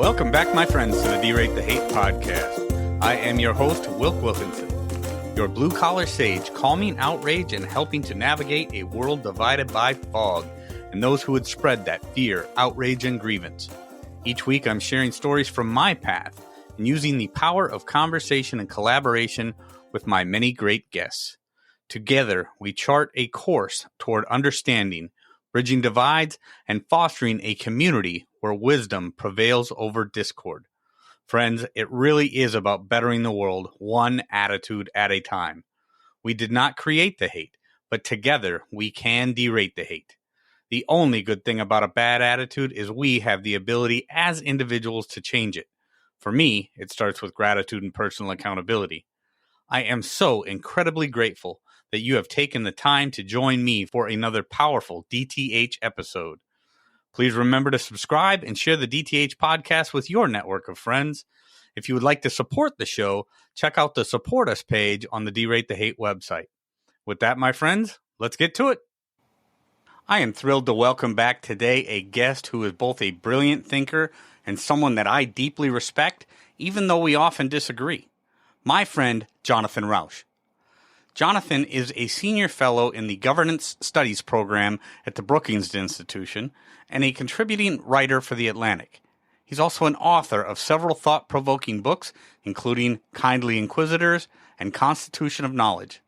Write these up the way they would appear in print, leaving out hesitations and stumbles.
Welcome back, my friends, to the D-Rate the Hate podcast. I am your host, Wilk Wilkinson, your blue-collar sage, calming outrage and helping to navigate a world divided by fog and those who would spread that fear, outrage, and grievance. Each week, I'm sharing stories from my path and using the power of conversation and collaboration with my many great guests. Together, we chart a course toward understanding, bridging divides, and fostering a community where wisdom prevails over discord. Friends, it really is about bettering the world one attitude at a time. We did not create the hate, but together we can derate the hate. The only good thing about a bad attitude is we have the ability as individuals to change it. For me, it starts with gratitude and personal accountability. I am so incredibly grateful that you have taken the time to join me for another powerful DTH episode. Please remember to subscribe and share the DTH podcast with your network of friends. If you would like to support the show, check out the Support Us page on the D-Rate the Hate website. With that, my friends, let's get to it. I am thrilled to welcome back today a guest who is both a brilliant thinker and someone that I deeply respect, even though we often disagree. My friend, Jonathan Rauch. Jonathan is a senior fellow in the Governance Studies program at the Brookings Institution and a contributing writer for The Atlantic. He's also an author of several thought-provoking books, including Kindly Inquisitors and Constitution of Knowledge.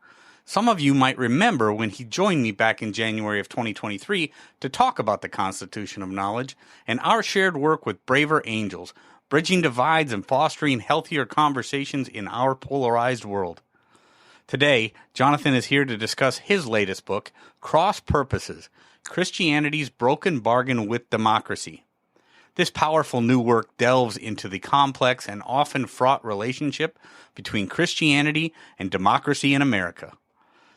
Some of you might remember when he joined me back in January of 2023 to talk about the Constitution of Knowledge and our shared work with braver angels, bridging divides and fostering healthier conversations in our polarized world. Today, Jonathan is here to discuss his latest book, Cross Purposes, Christianity's Broken Bargain with Democracy. This powerful new work delves into the complex and often fraught relationship between Christianity and democracy in America.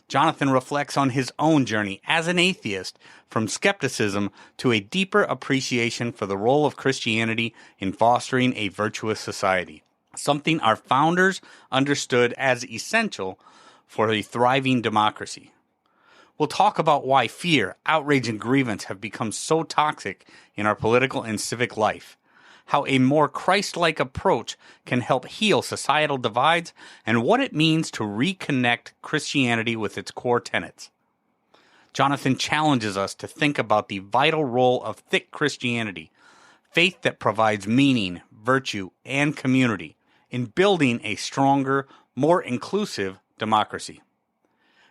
Jonathan reflects on his own journey as an atheist, from skepticism to a deeper appreciation for the role of Christianity in fostering a virtuous society, something our founders understood as essential for a thriving democracy. We'll talk about why fear, outrage, and grievance have become so toxic in our political and civic life, how a more Christ-like approach can help heal societal divides, and what it means to reconnect Christianity with its core tenets. Jonathan challenges us to think about the vital role of thick Christianity, faith that provides meaning, virtue, and community in building a stronger, more inclusive democracy.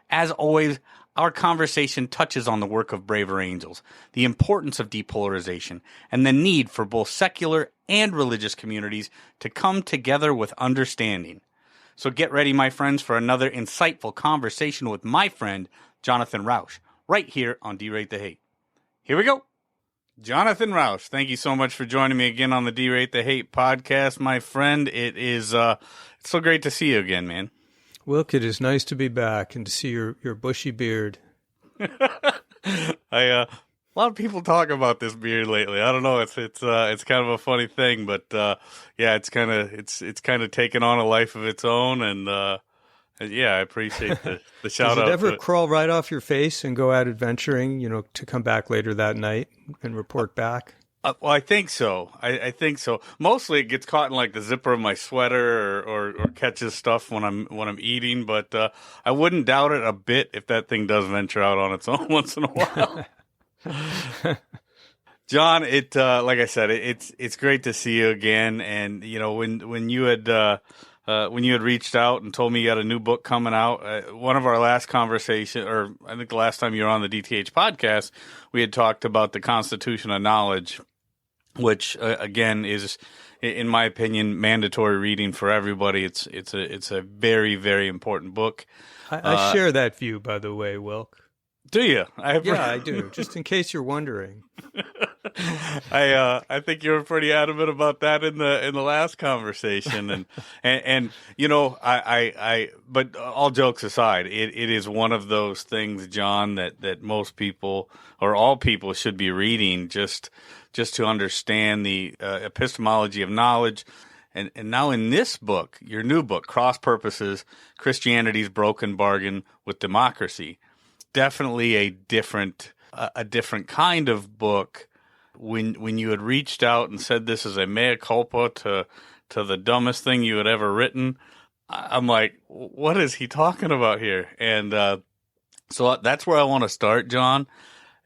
As always, our conversation touches on the work of braver angels, the importance of depolarization, and the need for both secular and religious communities to come together with understanding. So get ready, my friends, for another insightful conversation with my friend, Jonathan Rauch, right here on D-Rate the Hate. Here we go. Jonathan Rauch, thank you so much for joining me again on the D-Rate the Hate podcast, my friend. It is it's so great to see you again, man. Wilk, it is nice to be back and to see your bushy beard. A lot of people talk about this beard lately. I don't know. It's kind of a funny thing, but yeah, it's kind of taken on a life of its own, and yeah, I appreciate the shout out. Does it ever crawl right off your face and go out adventuring? To come back later that night and report back. Well, I think so. I think so. Mostly it gets caught in like the zipper of my sweater or catches stuff when I'm eating, but I wouldn't doubt it a bit if that thing does venture out on its own once in a while. John, like I said, it's great to see you again. And when you had reached out and told me you had a new book coming out, one of our last conversation, or I think the last time you were on the DTH podcast, we had talked about the Constitution of Knowledge, which again is, in my opinion, mandatory reading for everybody. It's a very, very important book. I share that view, by the way, Wilk. Do you? Yeah, I do. Just in case you're wondering. I think you were pretty adamant about that in the last conversation, and but all jokes aside, it is one of those things, John, that most people or all people should be reading just to understand the epistemology of knowledge. And now in this book, your new book, Cross Purposes, Christianity's Broken Bargain with Democracy, definitely a different kind of book when you had reached out and said this is a mea culpa to the dumbest thing you had ever written, I'm like, what is he talking about here? And so that's where I want to start, John,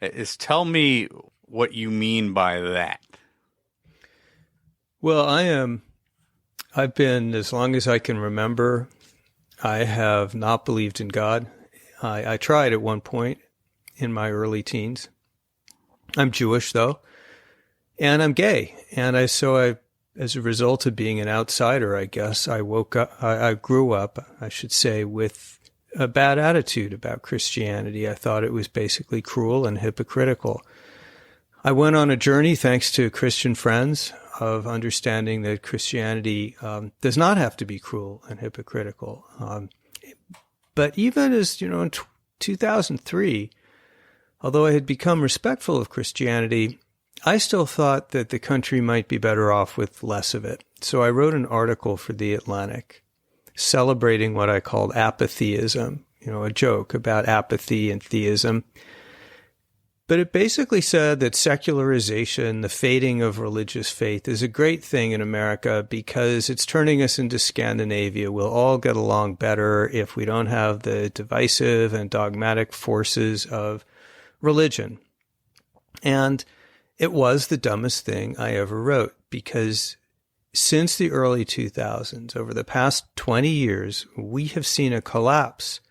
is tell me what you mean by that. Well, I've been, as long as I can remember, I have not believed in God. I tried at one point in my early teens. I'm Jewish, though, and I'm gay. And as a result of being an outsider, I guess, I grew up, I should say, with a bad attitude about Christianity. I thought it was basically cruel and hypocritical. I went on a journey, thanks to Christian friends, of understanding that Christianity does not have to be cruel and hypocritical. But even as, in 2003, although I had become respectful of Christianity, I still thought that the country might be better off with less of it. So I wrote an article for The Atlantic celebrating what I called apatheism, a joke about apathy and theism. But it basically said that secularization, the fading of religious faith, is a great thing in America because it's turning us into Scandinavia. We'll all get along better if we don't have the divisive and dogmatic forces of religion. And it was the dumbest thing I ever wrote, because since the early 2000s, over the past 20 years, we have seen a collapse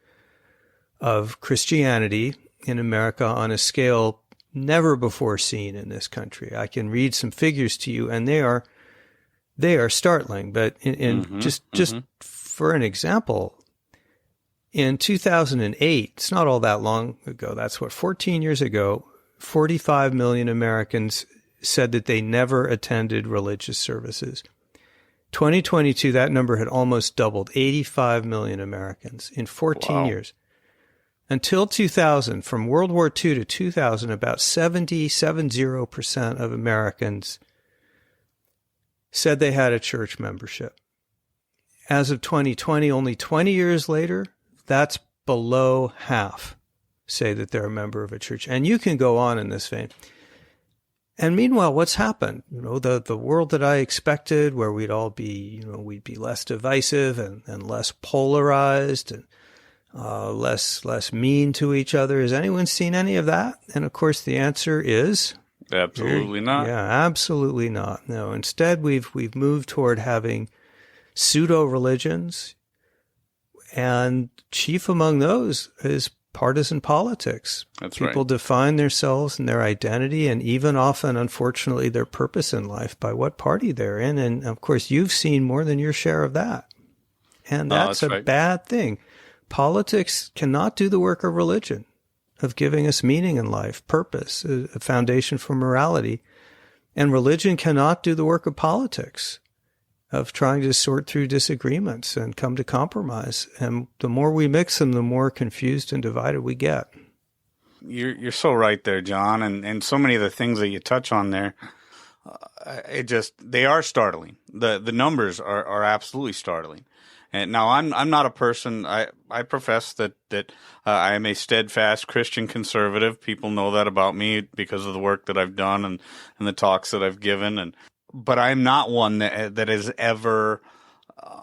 of Christianity in America on a scale never before seen in this country. I can read some figures to you, and they are startling. But just for an example, in 2008, it's not all that long ago. That's 14 years ago. 45 million Americans said that they never attended religious services. 2022, that number had almost doubled, 85 million Americans in 14 years. Until 2000, from World War II to 2000, about 70% of Americans said they had a church membership. As of 2020, only 20 years later, that's below half say that they're a member of a church. And you can go on in this vein. And meanwhile, what's happened? The world that I expected, where we'd all be, we'd be less divisive and less polarized and less mean to each other. Has anyone seen any of that? And of course, the answer is absolutely not. Yeah, absolutely not. No. Instead, we've moved toward having pseudo religions, and chief among those is partisan politics. That's People right. define themselves and their identity, and even often, unfortunately, their purpose in life by what party they're in. And of course, you've seen more than your share of that. And that's a bad thing. Politics cannot do the work of religion, of giving us meaning in life, purpose, a foundation for morality. And religion cannot do the work of politics, of trying to sort through disagreements and come to compromise. And the more we mix them, the more confused and divided we get. You're so right there, John. And so many of the things that you touch on there, they are startling. The numbers are absolutely startling. And now I'm not a person, I profess that I am a steadfast Christian conservative. People know that about me because of the work that I've done and the talks that I've given. But I'm not one that is ever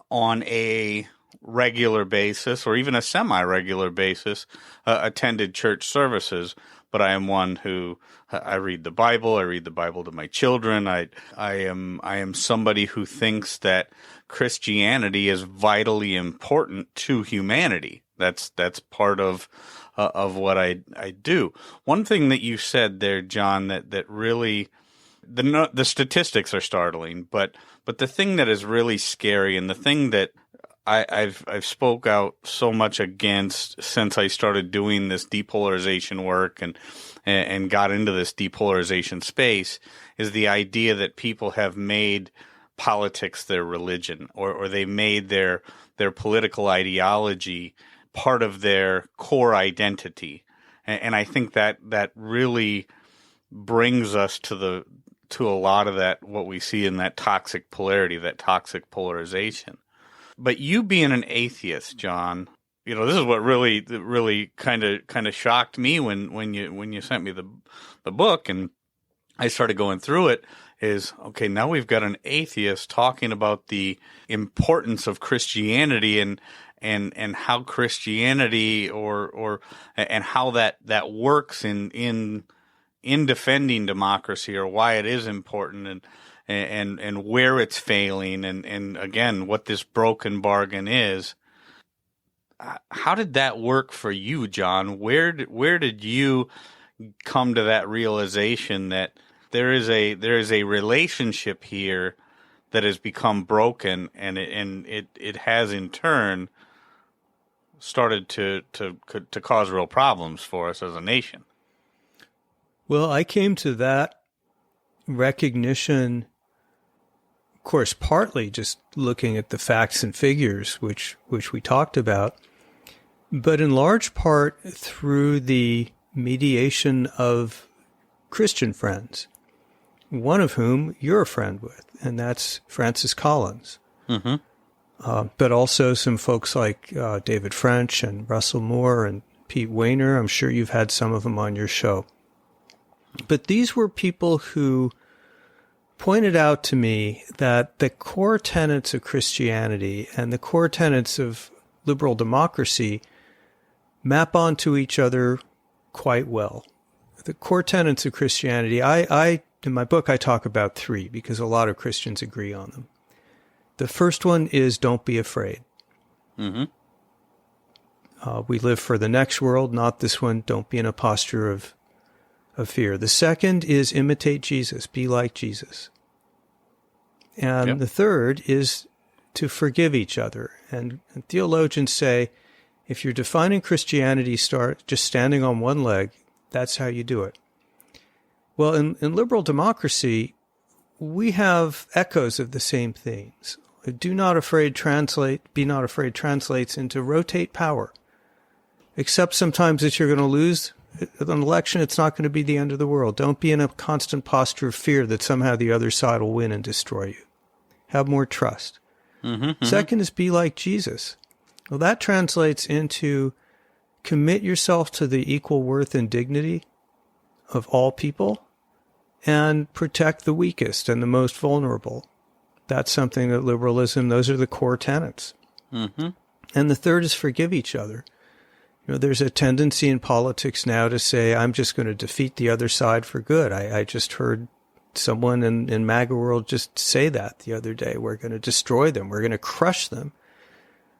on a regular basis or even a semi-regular basis attended church services. But I am one who I read the Bible. I read the Bible to my children. I am somebody who thinks that Christianity is vitally important to humanity. That's part of what I do. One thing that you said there, John, that really the statistics are startling, but the thing that is really scary, and the thing that I've spoke out so much against since I started doing this depolarization work and got into this depolarization space, is the idea that people have made politics their religion, or they made their political ideology part of their core identity. And I think that really brings us to a lot of that, what we see in that toxic polarity, that toxic polarization. But you being an atheist, John, this is what really kind of shocked me when you sent me the book, and I started going through it is, okay, now we've got an atheist talking about the importance of Christianity and how Christianity and how that works in defending democracy, or why it is important, and where it's failing, and again, what this broken bargain is. How did that work for you, John? Where did you come to that realization that there is a relationship here that has become broken, and it has in turn started to cause real problems for us as a nation? Well, I came to that recognition, of course, partly just looking at the facts and figures, which we talked about, but in large part through the mediation of Christian friends, one of whom you're a friend with, and that's Francis Collins. Mm-hmm. But also some folks like David French and Russell Moore and Pete Wehner. I'm sure you've had some of them on your show. But these were people who pointed out to me that the core tenets of Christianity and the core tenets of liberal democracy map onto each other quite well. The core tenets of Christianity, in my book, I talk about three because a lot of Christians agree on them. The first one is don't be afraid. Mm-hmm. We live for the next world, not this one. Don't be in a posture of fear. The second is imitate Jesus, be like Jesus. And the third is to forgive each other. And theologians say, if you're defining Christianity, start just standing on one leg. That's how you do it. Well, in liberal democracy, we have echoes of the same things. Be not afraid translates into rotate power. Accept sometimes that you're going to lose an election. It's not going to be the end of the world. Don't be in a constant posture of fear that somehow the other side will win and destroy you. Have more trust. Mm-hmm, mm-hmm. Second is be like Jesus. Well, that translates into commit yourself to the equal worth and dignity of all people and protect the weakest and the most vulnerable. That's something that liberalism, those are the core tenets. Mm-hmm. And the third is forgive each other. There's a tendency in politics now to say, I'm just going to defeat the other side for good. I just heard someone in MAGA world just say that the other day. We're going to destroy them. We're going to crush them.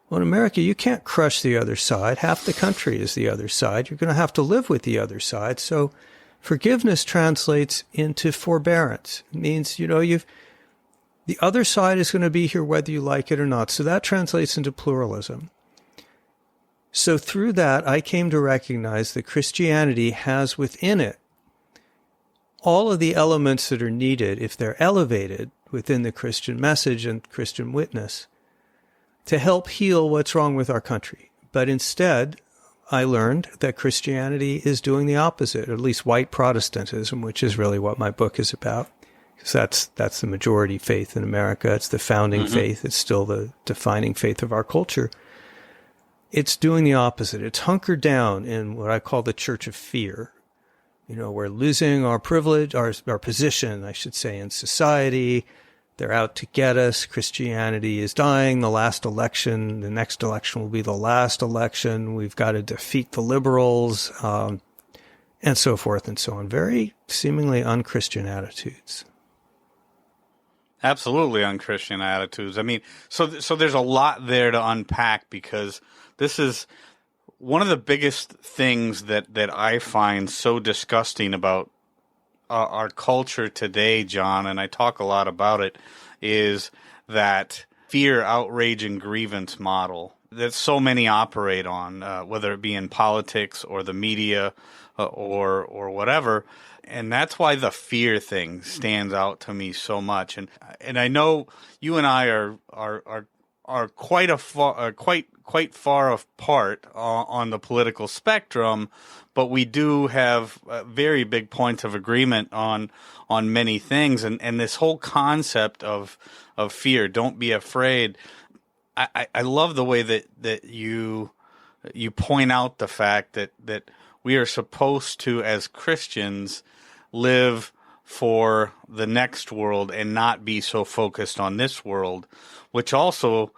Well, in America, you can't crush the other side. Half the country is the other side. You're going to have to live with the other side. So forgiveness translates into forbearance. It means, the other side is going to be here whether you like it or not. So that translates into pluralism. So through that, I came to recognize that Christianity has within it all of the elements that are needed, if they're elevated within the Christian message and Christian witness, to help heal what's wrong with our country. But instead, I learned that Christianity is doing the opposite, or at least white Protestantism, which is really what my book is about. Because that's the majority faith in America. It's the founding faith. It's still the defining faith of our culture. It's doing the opposite. It's hunkered down in what I call the church of fear. We're losing our privilege, our position, I should say, in society. They're out to get us. Christianity is dying. The next election will be the last election. We've got to defeat the liberals, and so forth and so on. Very seemingly unchristian attitudes. Absolutely unchristian attitudes. I mean, so there's a lot there to unpack, because this is one of the biggest things that I find so disgusting about our culture today, John, and I talk a lot about it, is that fear, outrage, and grievance model that so many operate on, whether it be in politics or the media or whatever. And that's why the fear thing stands out to me so much. And I know you and I are quite far apart on the political spectrum, but we do have very big points of agreement on many things. And this whole concept of fear, don't be afraid. I love the way that you point out the fact that we are supposed to, as Christians, live for the next world and not be so focused on this world, which also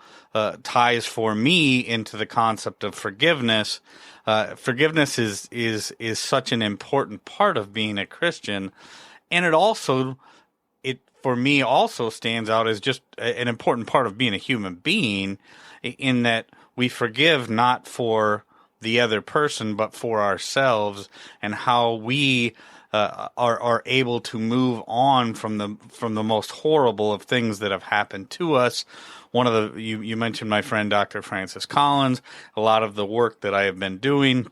ties for me into the concept of forgiveness. Forgiveness is such an important part of being a Christian, and it for me also stands out as just an important part of being a human being, in that we forgive not for the other person but for ourselves, and how we are able to move on from the most horrible of things that have happened to us. One of the you mentioned my friend Dr. Francis Collins. A lot of the work that I have been doing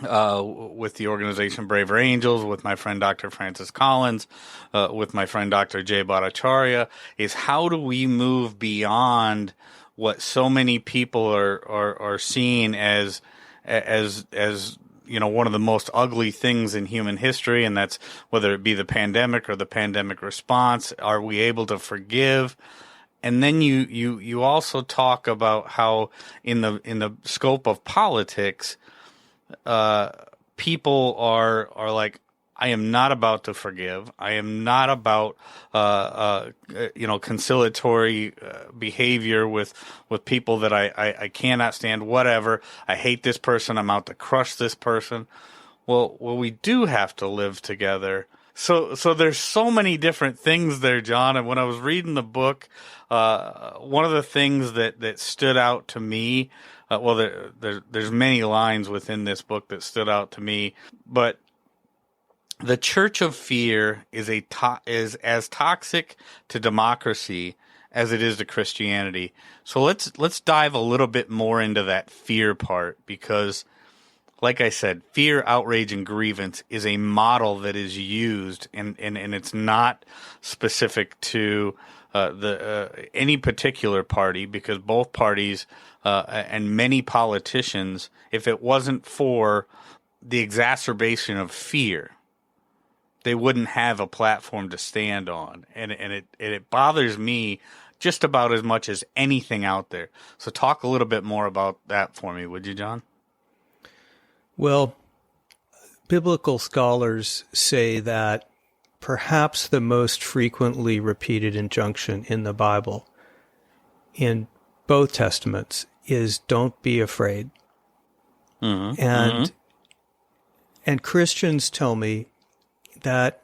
with the organization Braver Angels, with my friend Dr. Francis Collins, with my friend Dr. Jay Bhattacharya, is how do we move beyond what so many people are seeing as one of the most ugly things in human history, and that's whether it be the pandemic or the pandemic response. Are we able to forgive? And then you also talk about how in the scope of politics, people are like, I am not about to forgive. I am not about conciliatory behavior with people that I cannot stand. Whatever. I hate this person. I'm out to crush this person. Well, we do have to live together. So there's so many different things there, John. And when I was reading the book, one of the things that stood out to me, there's many lines within this book that stood out to me, but the Church of Fear is as toxic to democracy as it is to Christianity. So let's dive a little bit more into that fear part, because, like I said, fear, outrage, and grievance is a model that is used, and it's not specific to any particular party, because both parties and many politicians, if it wasn't for the exacerbation of fear, they wouldn't have a platform to stand on. And it bothers me just about as much as anything out there. So talk a little bit more about that for me, would you, John? Well, biblical scholars say that perhaps the most frequently repeated injunction in the Bible, in both Testaments, is don't be afraid. Mm-hmm. And Christians tell me that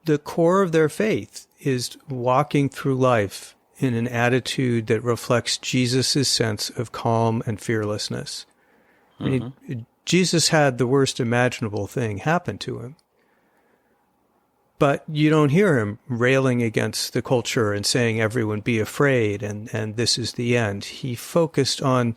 the core of their faith is walking through life in an attitude that reflects Jesus' sense of calm and fearlessness. Mm-hmm. I mean, Jesus had the worst imaginable thing happen to him, but you don't hear him railing against the culture and saying everyone be afraid and this is the end. He focused on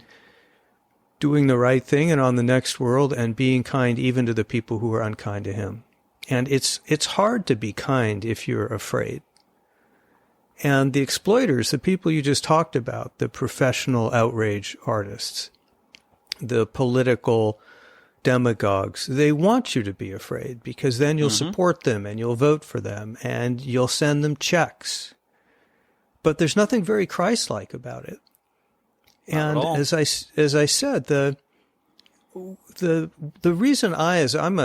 doing the right thing and on the next world and being kind even to the people who are unkind to him. And it's hard to be kind if you're afraid. And the exploiters, the people you just talked about, the professional outrage artists, the political demagogues, they want you to be afraid, because then you'll support them and you'll vote for them and you'll send them checks. But there's nothing very Christ-like about it. And as I said, the reason I'm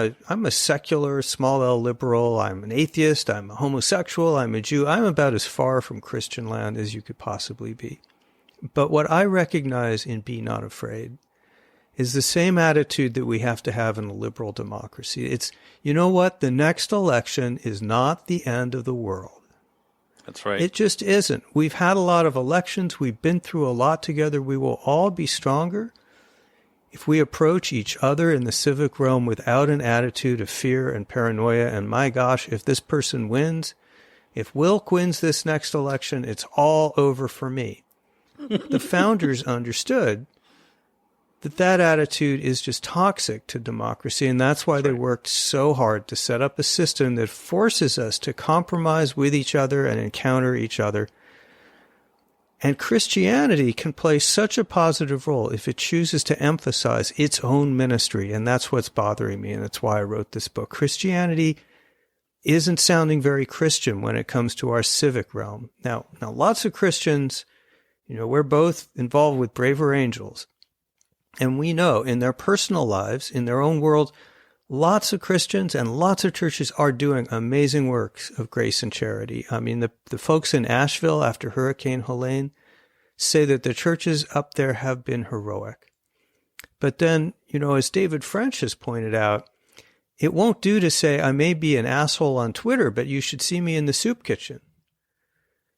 a secular small L liberal, I'm an atheist, I'm a homosexual, I'm a Jew, I'm about as far from Christian land as you could possibly be. But what I recognize in Be Not Afraid is the same attitude that we have to have in a liberal democracy. It's, you know what, the next election is not the end of the world. That's right. It just isn't. We've had a lot of elections. We've been through a lot together. We will all be stronger if we approach each other in the civic realm without an attitude of fear and paranoia. And my gosh, if this person wins, if Wilk wins this next election, it's all over for me. The founders understood that attitude is just toxic to democracy, and that's why they worked so hard to set up a system that forces us to compromise with each other and encounter each other. And Christianity can play such a positive role if it chooses to emphasize its own ministry, and that's what's bothering me, and that's why I wrote this book. Christianity isn't sounding very Christian when it comes to our civic realm. Now lots of Christians, we're both involved with Braver Angels. And we know in their personal lives, in their own world, lots of Christians and lots of churches are doing amazing works of grace and charity. I mean, the folks in Asheville after Hurricane Helene say that the churches up there have been heroic. But then, as David French has pointed out, it won't do to say, I may be an asshole on Twitter, but you should see me in the soup kitchen.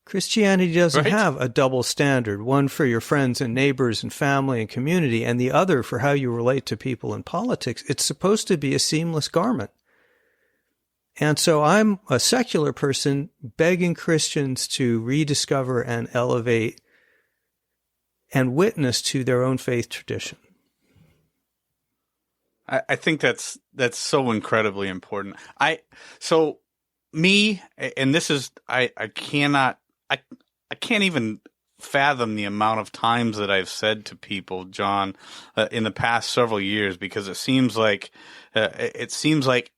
Christianity doesn't have a double standard, one for your friends and neighbors and family and community, and the other for how you relate to people in politics. It's supposed to be a seamless garment. And so I'm a secular person begging Christians to rediscover and elevate and witness to their own faith tradition. I think that's so incredibly important. I can't even fathom the amount of times that I've said to people, John, in the past several years, because it seems like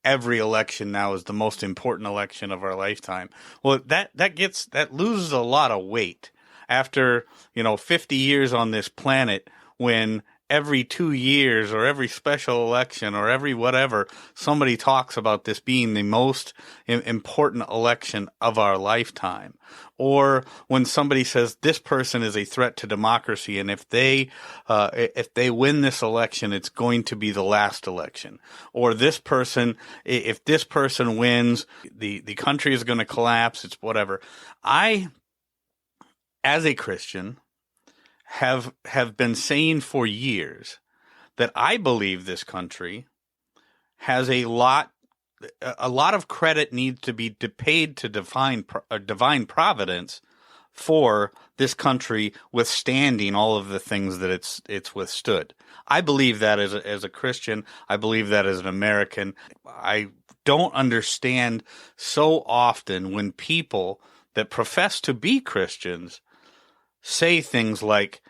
every election now is the most important election of our lifetime. Well, that loses a lot of weight after 50 years on this planet, when every 2 years or every special election or every whatever, somebody talks about this being the most important election of our lifetime. Or when somebody says this person is a threat to democracy, and if they win this election, it's going to be the last election. Or if this person wins, the country is going to collapse. It's whatever. I, as a Christian, have been saying for years that I believe this country has a lot of credit needs to be paid to divine providence for this country withstanding all of the things that it's withstood. I believe that as a Christian. I believe that as an American. I don't understand so often when people that profess to be Christians say things like,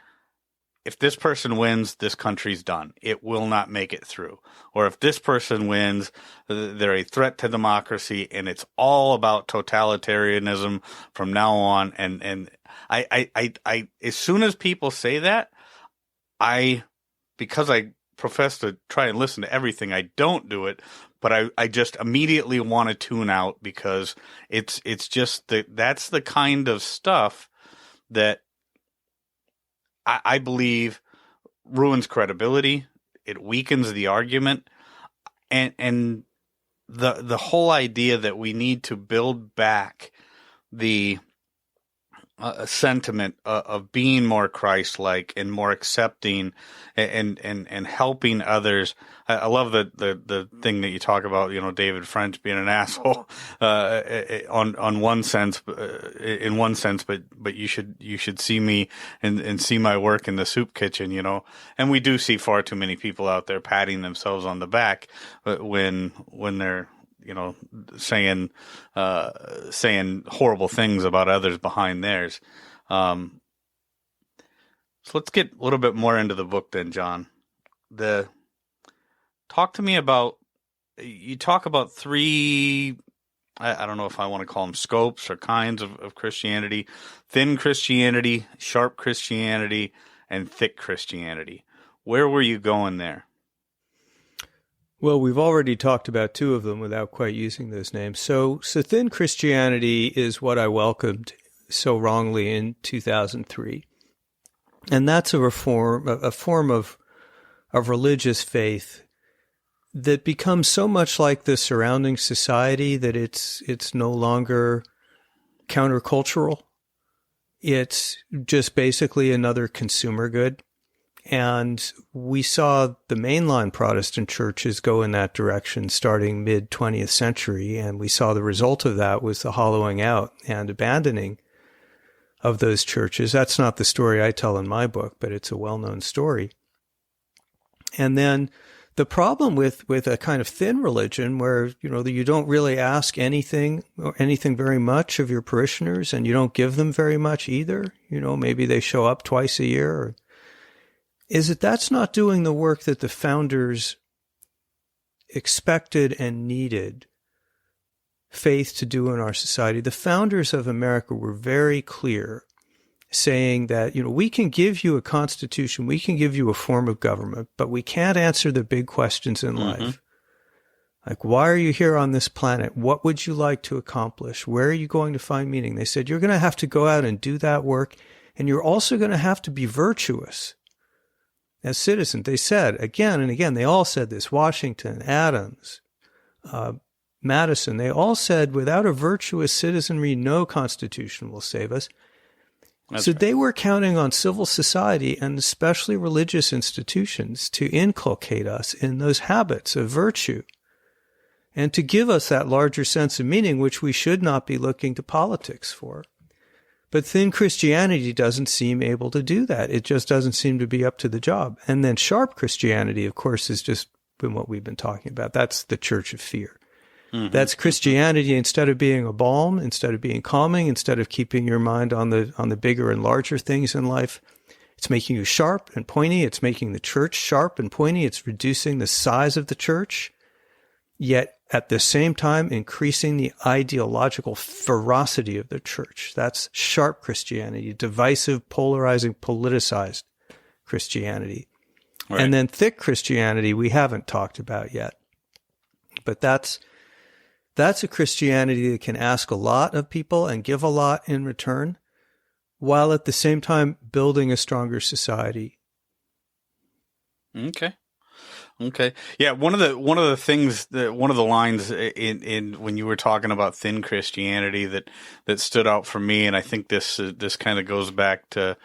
if this person wins, this country's done. It will not make it through. Or if this person wins, they're a threat to democracy, and it's all about totalitarianism from now on. And I as soon as people say that, because I profess to try and listen to everything, I don't do it, but I just immediately want to tune out, because it's just that's the kind of stuff that I believe ruins credibility. It weakens the argument, and the whole idea that we need to build back the sentiment of being more Christ-like and more accepting and helping others. I love the thing that you talk about, David French being an asshole on one sense, in one sense, but you should see me and see my work in the soup kitchen, and we do see far too many people out there patting themselves on the back when they're saying horrible things about others behind theirs. So let's get a little bit more into the book then, John. Talk to me about, you talk about three, I don't know if I want to call them scopes or kinds of Christianity: thin Christianity, sharp Christianity, and thick Christianity. Where were you going there? Well, we've already talked about two of them without quite using those names. So thin Christianity is what I welcomed so wrongly in 2003. And that's a form of religious faith that becomes so much like the surrounding society that it's no longer countercultural. It's just basically another consumer good. And we saw the mainline Protestant churches go in that direction starting mid-20th century, and we saw the result of that was the hollowing out and abandoning of those churches. That's not the story I tell in my book, but it's a well-known story. And then the problem with a kind of thin religion where, you don't really ask anything very much of your parishioners, and you don't give them very much either. Maybe they show up twice a year, is that that's not doing the work that the founders expected and needed faith to do in our society. The founders of America were very clear, saying that, we can give you a constitution, we can give you a form of government, but we can't answer the big questions in life. Like, why are you here on this planet? What would you like to accomplish? Where are you going to find meaning? They said, you're going to have to go out and do that work. And you're also going to have to be virtuous as citizens. They said again and again, they all said this, Washington, Adams, Madison, they all said, without a virtuous citizenry, no constitution will save us. That's so right. They were counting on civil society and especially religious institutions to inculcate us in those habits of virtue and to give us that larger sense of meaning, which we should not be looking to politics for. But thin Christianity doesn't seem able to do that. It just doesn't seem to be up to the job. And then sharp Christianity, of course, has just been what we've been talking about. That's the church of fear. Mm-hmm. That's Christianity. Instead of being a balm, instead of being calming, instead of keeping your mind on the bigger and larger things in life, it's making you sharp and pointy. It's making the church sharp and pointy. It's reducing the size of the church, yet at the same time increasing the ideological ferocity of the church. That's sharp Christianity, divisive, polarizing, politicized Christianity. Right. And then thick Christianity we haven't talked about yet. But that's a Christianity that can ask a lot of people and give a lot in return, while at the same time building a stronger society. Okay. Yeah, one of the things that one of the lines in when you were talking about thin Christianity that stood out for me, and I think this kind of goes back to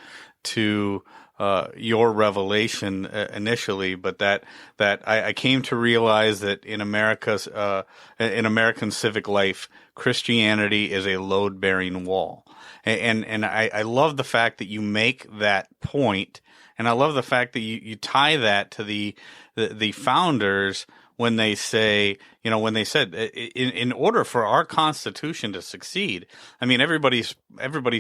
your revelation initially, but that I came to realize that in American civic life, Christianity is a load-bearing wall, and I love the fact that you make that point, and I love the fact that you tie that to the founders when they say, when they said in order for our Constitution to succeed. I mean, everybody's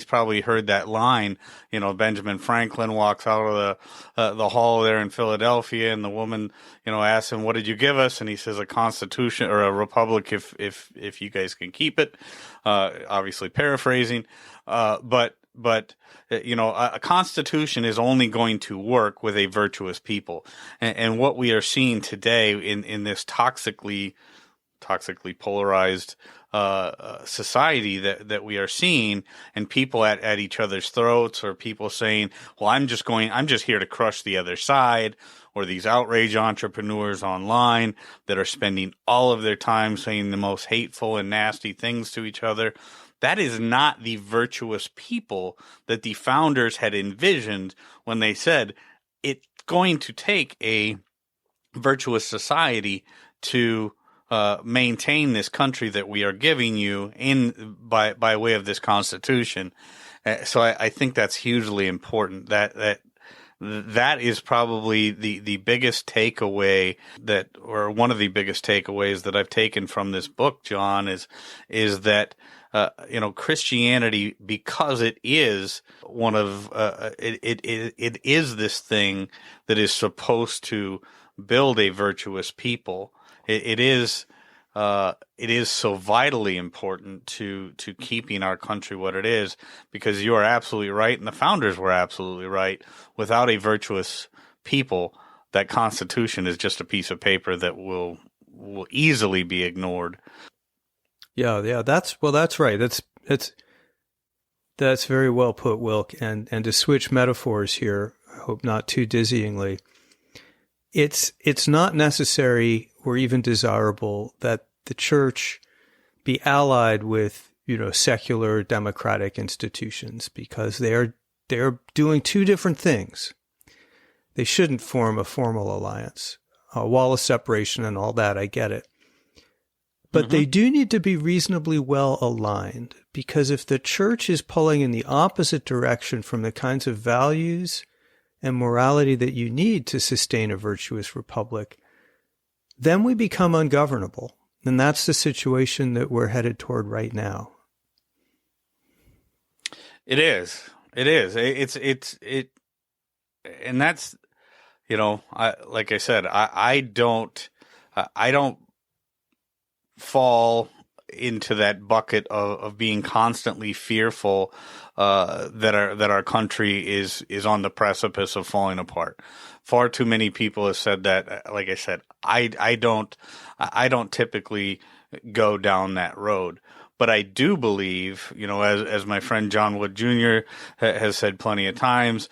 probably heard that line. Benjamin Franklin walks out of the hall there in Philadelphia, and the woman, asks him, "What did you give us?" And he says, "A constitution or a republic, if you guys can keep it." Obviously paraphrasing, but a constitution is only going to work with a virtuous people, and what we are seeing today in this toxically polarized society that we are seeing, and people at each other's throats, or people saying, "Well, I'm just here to crush the other side," or these outrage entrepreneurs online that are spending all of their time saying the most hateful and nasty things to each other. That is not the virtuous people that the founders had envisioned when they said it's going to take a virtuous society to maintain this country that we are giving you by way of this Constitution. So I think that's hugely important. That is probably the biggest takeaway or one of the biggest takeaways that I've taken from this book, John, is that Christianity, because it is one of it is this thing that is supposed to build a virtuous people. It is so vitally important to keeping our country what it is, because you are absolutely right, and the founders were absolutely right. Without a virtuous people, that Constitution is just a piece of paper that will easily be ignored. Yeah, that's right. That's very well put, Wilk. And to switch metaphors here, I hope not too dizzyingly, it's not necessary or even desirable that the church be allied with, secular democratic institutions, because they're doing two different things. They shouldn't form a formal alliance. A wall of separation and all that, I get it. But they do need to be reasonably well aligned, because if the church is pulling in the opposite direction from the kinds of values and morality that you need to sustain a virtuous republic, then we become ungovernable. And that's the situation that we're headed toward right now. It is. And that's, like I said, I don't fall into that bucket of being constantly fearful that our country is on the precipice of falling apart. Far too many people have said that. Like I said, I don't typically go down that road. But I do believe, as my friend John Wood Jr. has said plenty of times,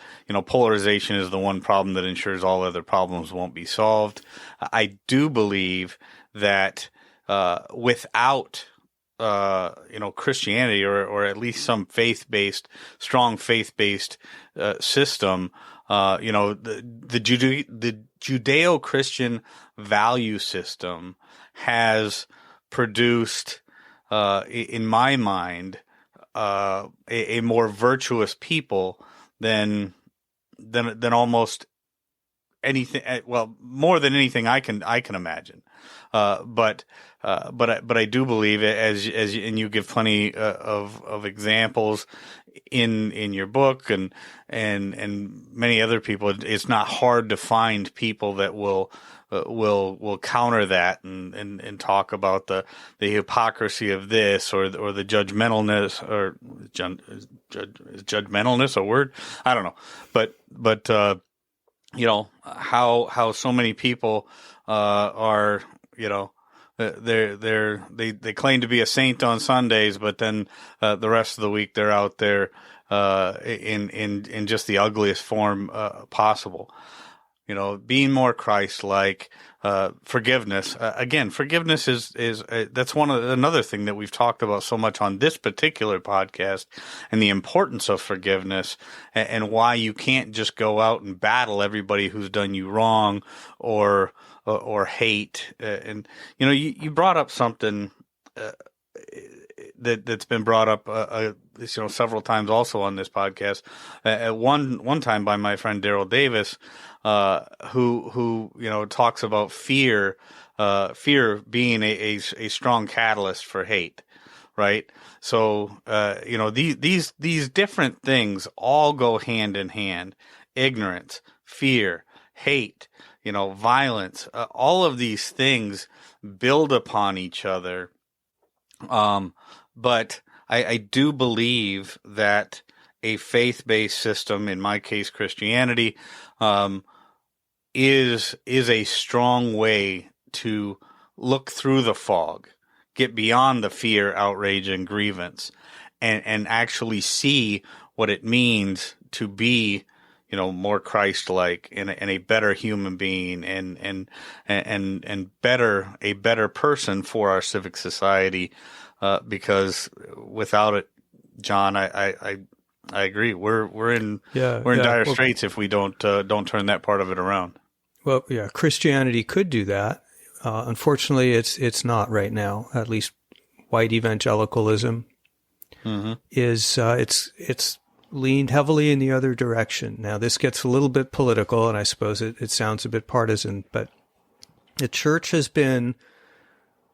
polarization is the one problem that ensures all other problems won't be solved. I do believe that without Christianity or at least some strong faith-based system, the Judeo-Christian value system has produced, in my mind, a more virtuous people than almost anything. Well, more than anything I can imagine. But I do believe, and you give plenty of examples in your book and many other people. It's not hard to find people that will counter that and talk about the hypocrisy of this or the judgmentalness or is judgmentalness a word? I don't know, but how so many people are they claim to be a saint on Sundays, but then the rest of the week they're out there in just the ugliest form possible. Being more Christ-like, forgiveness. Again, forgiveness is that's another thing that we've talked about so much on this particular podcast, and the importance of forgiveness, and why you can't just go out and battle everybody who's done you wrong or hate. And you brought up something that's been brought up several times also on this podcast. At one time by my friend Daryl Davis, who talks about fear being a strong catalyst for hate, right? So these different things all go hand in hand: ignorance, fear, hate, violence. All of these things build upon each other. But I do believe that a faith-based system, in my case Christianity, is a strong way to look through the fog, get beyond the fear, outrage, and grievance, and actually see what it means to be, more Christ-like and a better human being and a better person for our civic society. Because without it, John, I agree. We're in dire straits if we don't turn that part of it around. Well, yeah, Christianity could do that. Unfortunately, it's not right now. At least white evangelicalism is it's leaned heavily in the other direction. Now, this gets a little bit political, and I suppose it sounds a bit partisan, but the church has been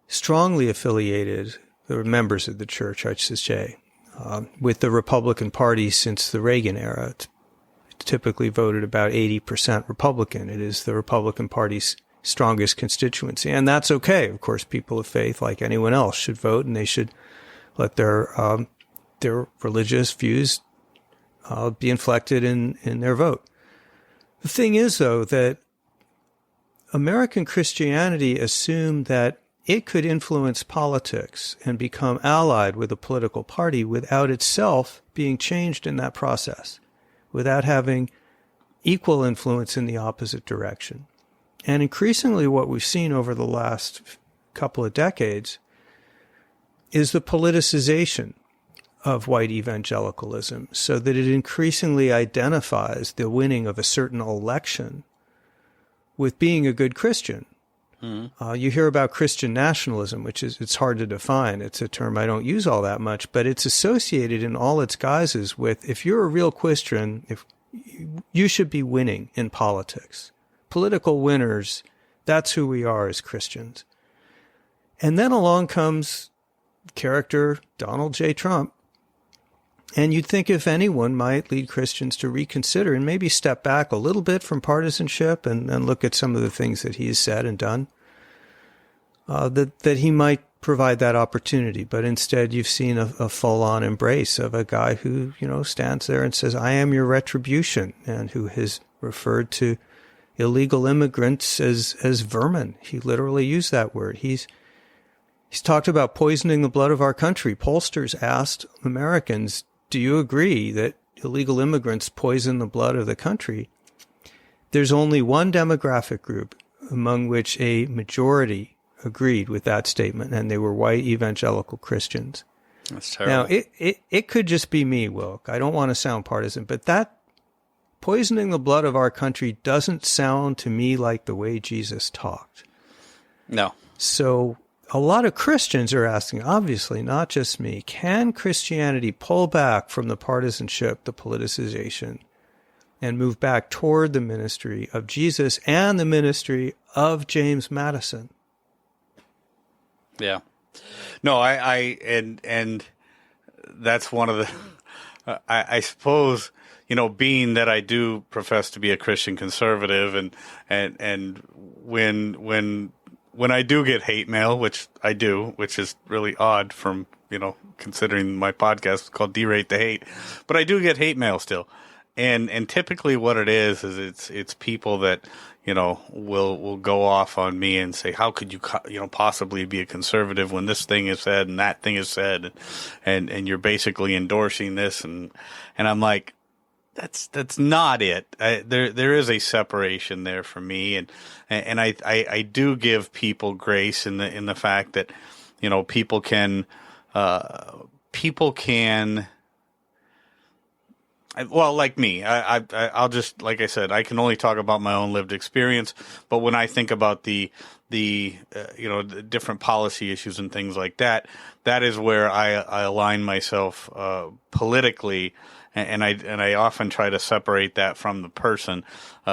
strongly affiliated. The members of the church, I should say, with the Republican Party since the Reagan era. It's typically voted about 80% Republican. It is the Republican Party's strongest constituency, and that's okay. Of course, people of faith, like anyone else, should vote, and they should let their religious views be inflected in their vote. The thing is, though, that American Christianity assumed that it could influence politics and become allied with a political party without itself being changed in that process, without having equal influence in the opposite direction. And increasingly what we've seen over the last couple of decades is the politicization of white evangelicalism, so that it increasingly identifies the winning of a certain election with being a good Christian. You hear about Christian nationalism, which it's hard to define. It's a term I don't use all that much, but it's associated in all its guises with, if you're a real Christian, if you should be winning in politics. Political winners, that's who we are as Christians. And then along comes character Donald J. Trump. And you'd think if anyone might lead Christians to reconsider and maybe step back a little bit from partisanship and look at some of the things that he has said and done, that he might provide that opportunity. But instead, you've seen a full-on embrace of a guy who, stands there and says, I am your retribution, and who has referred to illegal immigrants as vermin. He literally used that word. He's talked about poisoning the blood of our country. Pollsters asked Americans, do you agree that illegal immigrants poison the blood of the country? There's only one demographic group among which a majority agreed with that statement, and they were white evangelical Christians. That's terrible. Now, it could just be me, Wilk. I don't want to sound partisan, but that poisoning the blood of our country doesn't sound to me like the way Jesus talked. No. So a lot of Christians are asking, obviously, not just me, can Christianity pull back from the partisanship, the politicization, and move back toward the ministry of Jesus and the ministry of James Madison? Yeah. No, and that's one of the, I suppose, being that I do profess to be a Christian conservative, and when I do get hate mail, which I do, which is really odd from, considering my podcast is called Derate the Hate, but I do get hate mail still. And typically what it is it's people that, will go off on me and say, how could you, possibly be a conservative when this thing is said and that thing is said, and you're basically endorsing this. And I'm like, that's not it. There is a separation there for me. And I do give people grace in the fact that, people can, well, like me, I'll just, like I said, I can only talk about my own lived experience. But when I think about the different policy issues and things like that, that is where I align myself politically, and I often try to separate that from the person,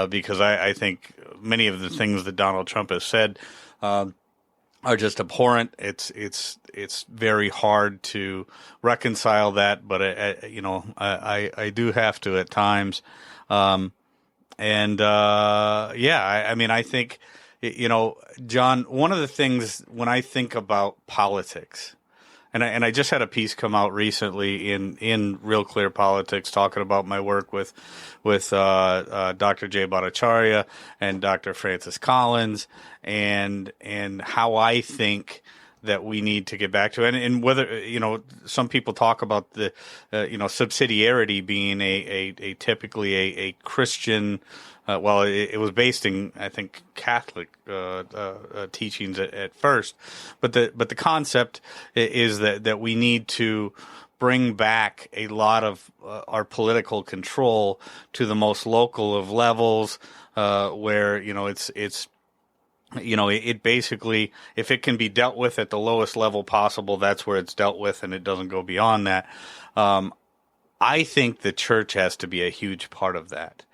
because I think many of the things that Donald Trump has said are just abhorrent. It's very hard to reconcile that, but I do have to at times. I think, John, one of the things when I think about politics, and I just had a piece come out recently in Real Clear Politics talking about my work with Dr. Jay Bhattacharya and Dr. Francis Collins, and how I think that we need to get back to, and whether, some people talk about the, subsidiarity being a typically a Christian, it was based in, I think, Catholic teachings at first, but the concept is that we need to bring back a lot of our political control to the most local of levels, where it basically, if it can be dealt with at the lowest level possible, that's where it's dealt with, and it doesn't go beyond that. I think the church has to be a huge part of that.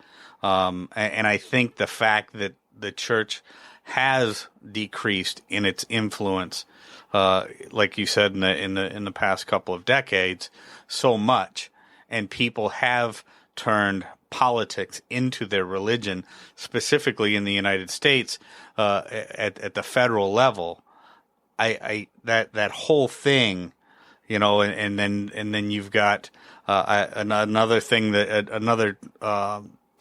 And I think the fact that the church has decreased in its influence, like you said, in the past couple of decades, so much, and people have turned politics into their religion, specifically in the United States, at the federal level. That whole thing, and then you've got another thing another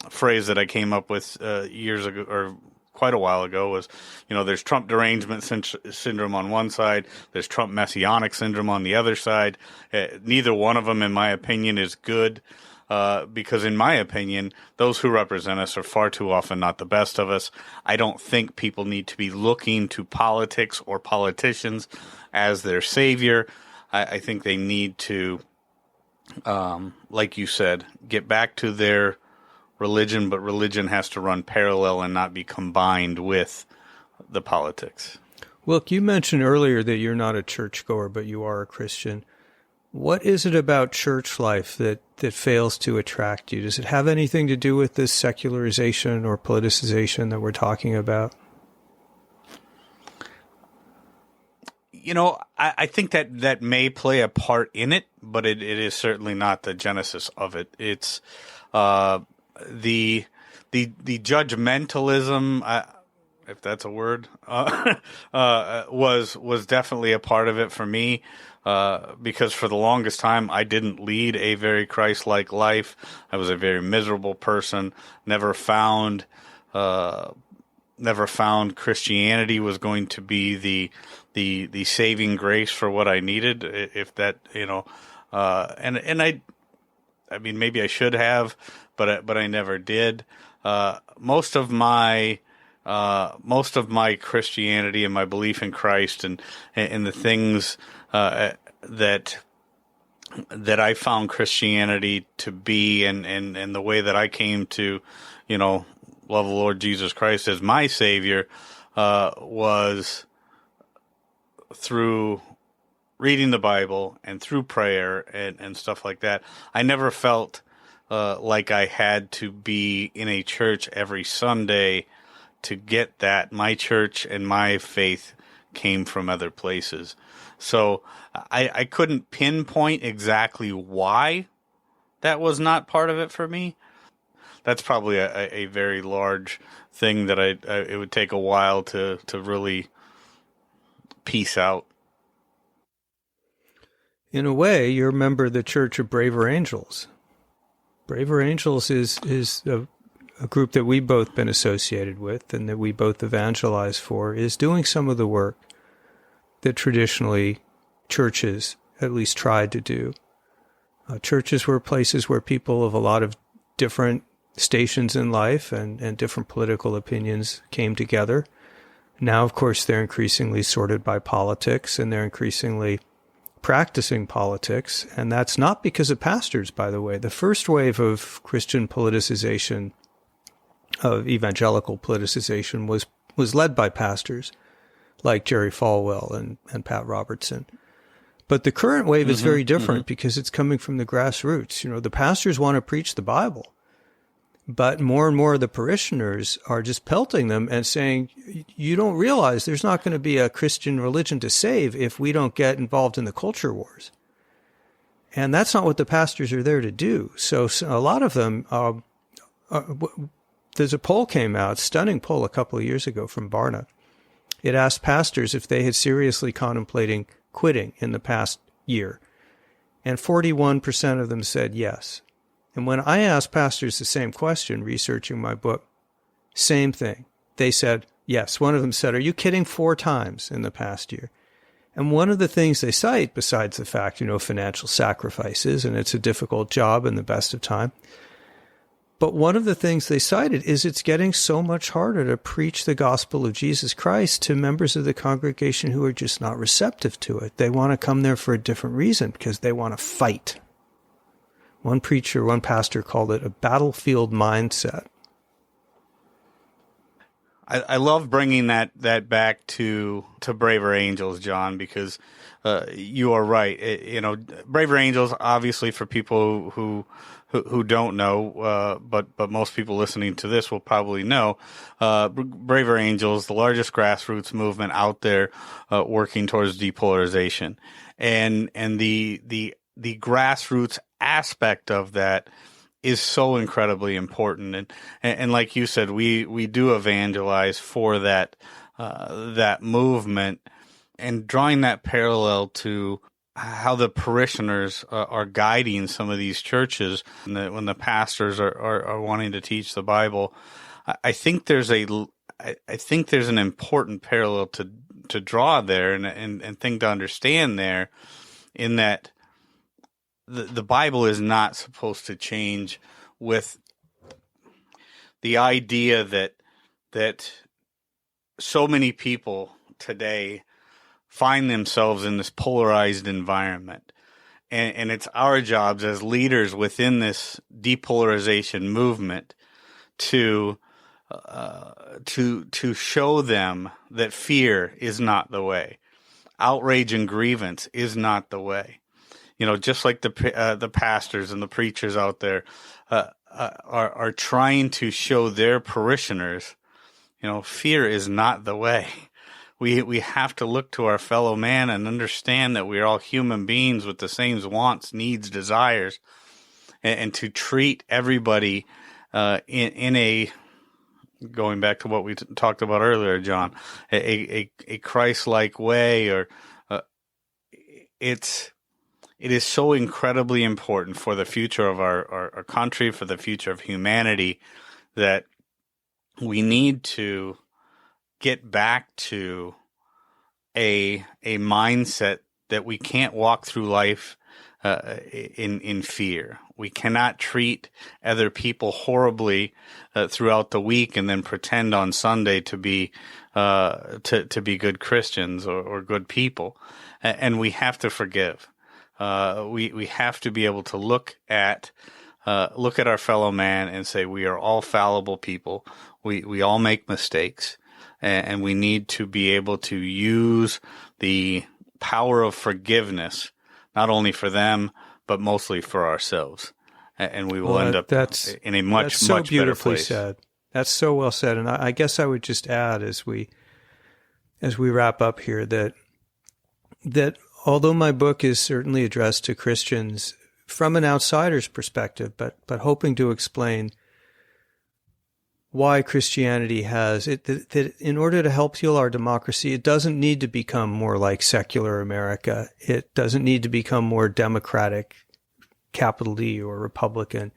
phrase that I came up with years ago, or quite a while ago, was, there's Trump derangement syndrome on one side, there's Trump messianic syndrome on the other side. Neither one of them, in my opinion, is good. Because in my opinion, those who represent us are far too often not the best of us. I don't think people need to be looking to politics or politicians as their savior. I think they need to, like you said, get back to their religion, but religion has to run parallel and not be combined with the politics. Wilk, you mentioned earlier that you're not a churchgoer, but you are a Christian. What is it about church life that fails to attract you? Does it have anything to do with this secularization or politicization that we're talking about? I think that may play a part in it, but it is certainly not the genesis of it. It's the judgmentalism, if that's a word, was definitely a part of it for me. Because for the longest time, I didn't lead a very Christ-like life. I was a very miserable person. Never found Christianity was going to be the saving grace for what I needed. If that, and I mean, maybe I should have, but I never did. Most of my Christianity and my belief in Christ and the things that I found Christianity to be, and the way that I came to, love the Lord Jesus Christ as my Savior, was through reading the Bible and through prayer and stuff like that. I never felt like I had to be in a church every Sunday to get that. My church and my faith came from other places. So I couldn't pinpoint exactly why that was not part of it for me. That's probably a very large thing that it would take a while to really piece out. In a way, you're a member of the Church of Braver Angels. Braver Angels is a group that we've both been associated with and that we both evangelize for, is doing some of the work that traditionally churches at least tried to do. Churches were places where people of a lot of different stations in life and different political opinions came together. Now, of course, they're increasingly sorted by politics, and they're increasingly practicing politics, and that's not because of pastors, by the way. The first wave of Christian politicization, of evangelical politicization, was led by pastors like Jerry Falwell and Pat Robertson. But the current wave is very different because it's coming from the grassroots. The pastors want to preach the Bible, but more and more of the parishioners are just pelting them and saying, you don't realize there's not going to be a Christian religion to save if we don't get involved in the culture wars. And that's not what the pastors are there to do. So a lot of them, there's a poll came out, stunning poll a couple of years ago from Barna. It asked pastors if they had seriously contemplating quitting in the past year. And 41% of them said yes. And when I asked pastors the same question, researching my book, same thing. They said yes. One of them said, are you kidding? 4 times in the past year. And one of the things they cite, besides the fact, financial sacrifices, and it's a difficult job in the best of time, but one of the things they cited is it's getting so much harder to preach the gospel of Jesus Christ to members of the congregation who are just not receptive to it. They want to come there for a different reason because they want to fight. One pastor called it a battlefield mindset. I love bringing that back to Braver Angels, John, because you are right. Braver Angels, obviously, for people who don't know, but most people listening to this will probably know, Braver Angels, the largest grassroots movement out there, working towards depolarization, and the grassroots aspect of that is so incredibly important. And like you said, we do evangelize for that movement, and drawing that parallel to how the parishioners are guiding some of these churches when the pastors are wanting to teach the Bible. I think there's an important parallel to draw there and thing to understand there, in that the Bible is not supposed to change with the idea that so many people today find themselves in this polarized environment. And it's our jobs as leaders within this depolarization movement to show them that fear is not the way. Outrage and grievance is not the way. Just like the pastors and the preachers out there are trying to show their parishioners, fear is not the way. We have to look to our fellow man and understand that we're all human beings with the same wants, needs, desires, and to treat everybody in a going back to what we talked about earlier, John, a Christ-like way, or it is so incredibly important for the future of our country, for the future of humanity, that we need to get back to a mindset that we can't walk through life in fear. We cannot treat other people horribly throughout the week and then pretend on Sunday to be good Christians or good people. And we have to forgive. We have to be able to look at our fellow man and say we are all fallible people. We all make mistakes, and we need to be able to use the power of forgiveness, not only for them, but mostly for ourselves. And we will end up in a much better place. That's so beautifully said. That's so well said. And I guess I would just add as we wrap up here that although my book is certainly addressed to Christians from an outsider's perspective, but hoping to explain why Christianity has it, that in order to help heal our democracy, it doesn't need to become more like secular America. It doesn't need to become more democratic, capital D, or Republican.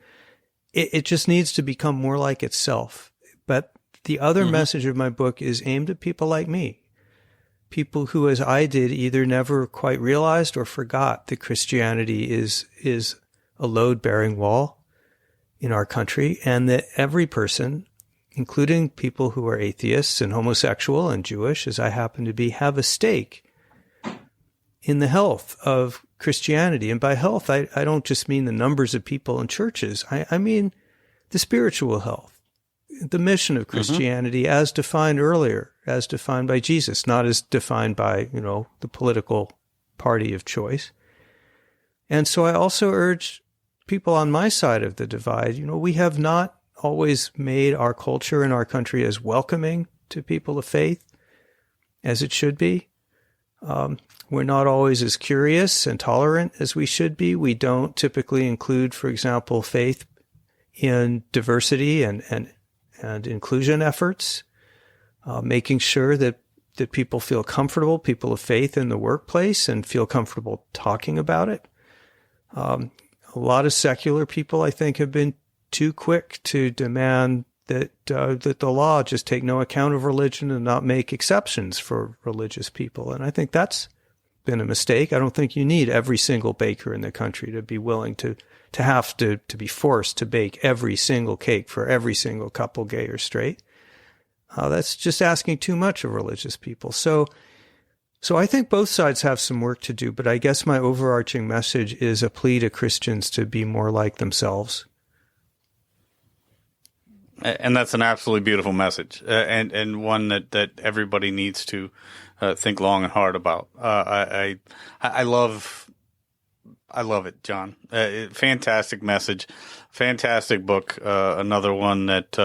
It just needs to become more like itself. But the other message of my book is aimed at people like me, people who, as I did, either never quite realized or forgot that Christianity is a load-bearing wall in our country, and that every person, including people who are atheists and homosexual and Jewish, as I happen to be, have a stake in the health of Christianity. And by health, I don't just mean the numbers of people in churches. I mean the spiritual health, the mission of Christianity as defined earlier, as defined by Jesus, not as defined by, the political party of choice. And so I also urge people on my side of the divide, we have not always made our culture and our country as welcoming to people of faith as it should be. We're not always as curious and tolerant as we should be. We don't typically include, for example, faith in diversity and inclusion efforts, making sure that people feel comfortable, people of faith in the workplace, and feel comfortable talking about it. A lot of secular people, I think, have been too quick to demand that the law just take no account of religion and not make exceptions for religious people. And I think that's been a mistake. I don't think you need every single baker in the country to be willing to have to be forced to bake every single cake for every single couple, gay or straight. That's just asking too much of religious people. So I think both sides have some work to do, but I guess my overarching message is a plea to Christians to be more like themselves. And that's an absolutely beautiful message, and one that everybody needs to think long and hard about. I love it, John. Fantastic message, fantastic book. Another one that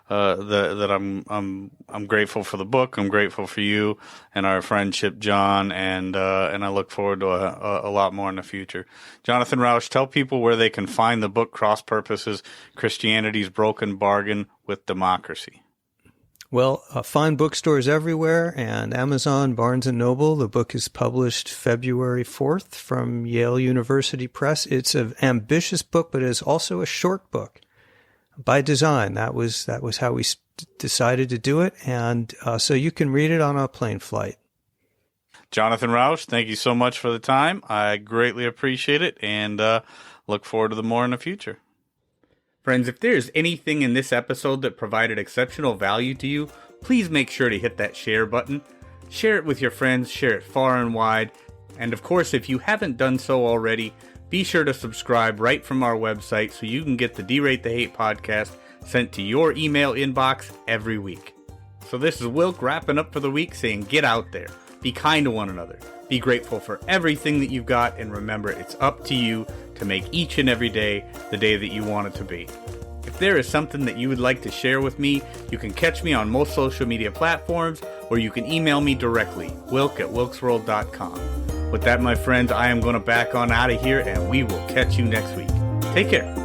I'm grateful for the book. I'm grateful for you and our friendship, John, and I look forward to a lot more in the future. Jonathan Rauch, tell people where they can find the book Cross Purposes: Christianity's Broken Bargain with Democracy. Well, find bookstores everywhere, and Amazon, Barnes & Noble. The book is published February 4th from Yale University Press. It's an ambitious book, but it's also a short book by design. That was how we decided to do it, and so you can read it on a plane flight. Jonathan Rauch, thank you so much for the time. I greatly appreciate it, and look forward to the more in the future. Friends, if there's anything in this episode that provided exceptional value to you, please make sure to hit that share button. Share it with your friends, share it far and wide. And of course, if you haven't done so already, be sure to subscribe right from our website so you can get the Derate the Hate podcast sent to your email inbox every week. So this is Wilk wrapping up for the week, saying get out there, be kind to one another, be grateful for everything that you've got, and remember, it's up to you to make each and every day the day that you want it to be. If there is something that you would like to share with me, you can catch me on most social media platforms, or you can email me directly, wilk@wilksworld.com. With that, my friends, I am going to back on out of here, and we will catch you next week. Take care.